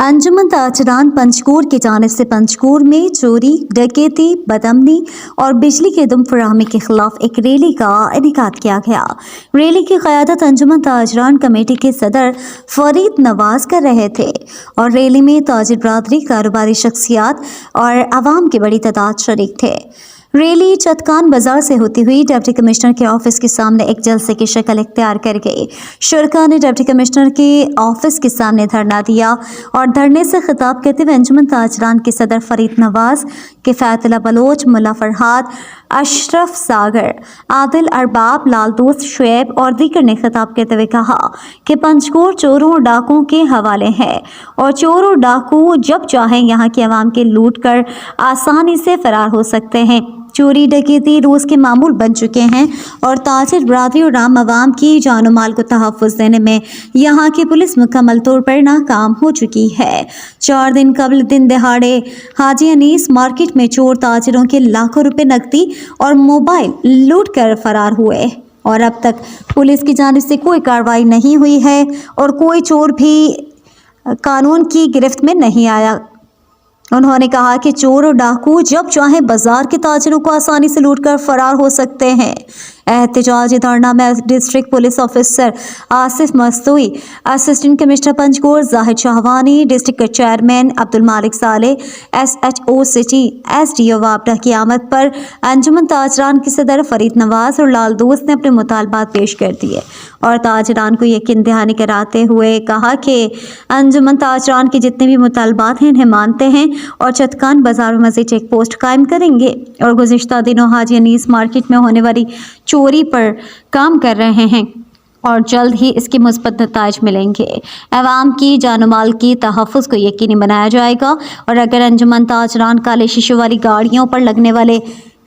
अंजुमन ताजरान पंचकूर की जानिब से पंचकूर में चोरी, डकैती, बदअमनी और बिजली की दुम फराहमी के खिलाफ एक रैली का इनेकाद किया गया। रैली की क़यादत अंजुमन ताजरान कमेटी के सदर फरीद नवाज कर रहे थे और रैली में ताजिर बरादरी, कारोबारी शख्सियात और आवाम की बड़ी तादाद शरीक थे। रैली चतकान बाजार से होती हुई डिप्टी कमिश्नर के ऑफिस के सामने एक जलसे की शक्ल इख्तियार कर गई। शुरका ने डिप्टी कमिश्नर के ऑफिस के सामने धरना दिया और धरने से खिताब करते हुए अंजुमन ताजरान के सदर फरीद नवाज, किफ़ायतुल्लाह बलोच, मुल्ला फरहाद, अशरफ सागर, आदिल अरबाब, लाल दोस्त, शुएब और दीगर ने खिताब करते हुए कहा कि पंचकूर चोरों और डाकुओं के हवाले है और चोर और डाकू जब चाहें यहाँ की आवाम के लूट कर आसानी से फरार हो सकते हैं। चोरी डकैती रोज़ के मामूल बन चुके हैं और ताजिर बरादरी और आम आवाम की जान माल को तहफ़्फ़ुज़ देने में यहाँ की पुलिस मुकम्मल तौर पर नाकाम हो चुकी है। 4 दिन कबल दिन दहाड़े हाजी अनीस मार्केट में चोर ताजिरों के लाखों रुपए नकदी और मोबाइल लूट कर फरार हुए और अब तक पुलिस की जानिब से कोई कार्रवाई नहीं हुई है और कोई चोर भी कानून की गिरफ्त में नहीं आया। उन्होंने कहा कि चोर और डाकू जब चाहें बाजार के ताजिरों को आसानी से लूटकर फरार हो सकते हैं। एहतजाजी धरना में district police officer Asif Mastoi, assistant commissioner Panjgur Zahid Shahwani, district chairman Abdul Malik Saleh, SHO city, SDO वापडा की आमद पर अंजुमन ताजरान के सदर फरीद नवाज और लाल दोस्त ने अपने मुतालबात पेश कर दिए और ताजरान को यकीन दहानी कराते हुए कहा कि अंजुमन ताजरान के जितने भी मुतालबात हैं इन्हें मानते हैं और चतकान बाजार में मज़ीद चेक पोस्ट कायम करेंगे और गुज़िश्ता दिनों हाजी अनीस मार्केट में होने वाली चोरी पर काम कर रहे हैं और जल्द ही इसके मुस्बत नताइज मिलेंगे। अवाम की जान माल की तहफ़्फ़ुज़ को यकीनी बनाया जाएगा और अगर अंजुमन ताजरान काले शीशे वाली गाड़ियों पर लगने वाले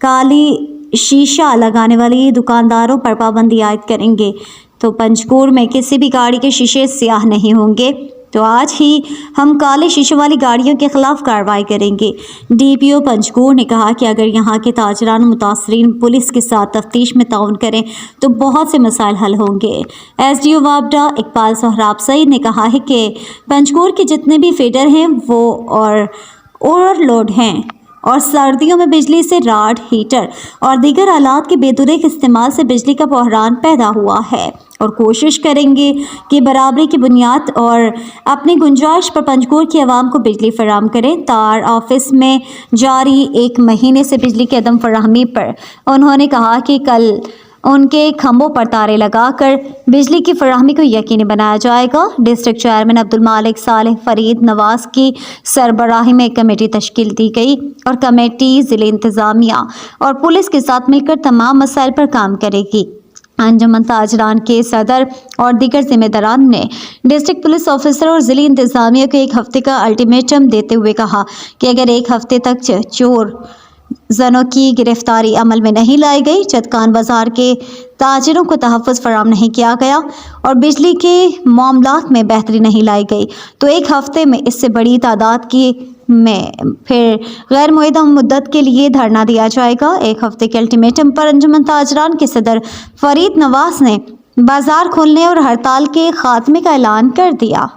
काली शीशा लगाने वाली दुकानदारों पर पाबंदी आयद करेंगे तो पंचकूर में किसी भी गाड़ी के शीशे स्याह नहीं होंगे। तो आज ही हम काले शीशे वाली गाड़ियों के खिलाफ कार्रवाई करेंगे। DPO पंचकूर ने कहा कि अगर यहाँ के ताजरान मुतासरीन पुलिस के साथ तफ्तीश में ताउन करें तो बहुत से मसाइल हल होंगे। SDO वापडा इकबाल सोहराब सईद ने कहा है कि पंचकूर के जितने भी फीडर हैं वो ओवरलोड हैं और सर्दियों में बिजली से राड, हीटर और दीगर आलात के बेदुरुस्त इस्तेमाल से बिजली का बहरान पैदा हुआ है और कोशिश करेंगे कि बराबरी की बुनियाद और अपनी गुंजाइश पर पंचकूर की आवाम को बिजली फराहम करें। तार ऑफिस में जारी 1 महीने से बिजली की अदम फराहमी पर उन्होंने कहा कि कल उनके खंभों पर तारे लगाकर बिजली की फराहमी को यकीनी बनाया जाएगा। डिस्ट्रिक्ट चेयरमैन अब्दुल मालिक साले फरीद नवाज की सरबराही में एक कमेटी तश्कील दी गई और कमेटी ज़िले इंतज़ामिया और पुलिस के साथ मिलकर तमाम मसाइल पर काम करेगी। अंजुमन ताजरान के सदर और दीगर जिम्मेदारान ने डिस्ट्रिक्ट पुलिस ऑफिसर और ज़िली इंतज़ामिया को 1 हफ्ते का अल्टीमेटम देते हुए कहा कि अगर 1 हफ्ते तक चोर जनों की गिरफ्तारी अमल में नहीं लाई गई, चतकान बाजार के ताजिरों को तहफ़्फ़ुज़ फराहम नहीं किया गया और बिजली के मामलात में बेहतरी नहीं लाई गई तो 1 हफ्ते में इससे बड़ी तादाद की में फिर गैर मुअय्यदा मुद्दत के लिए धरना दिया जाएगा। 1 हफ्ते के अल्टीमेटम पर अंजुमन ताजरान के सदर फरीद नवाज ने बाजार खोलने और हड़ताल के खात्मे का ऐलान कर दिया।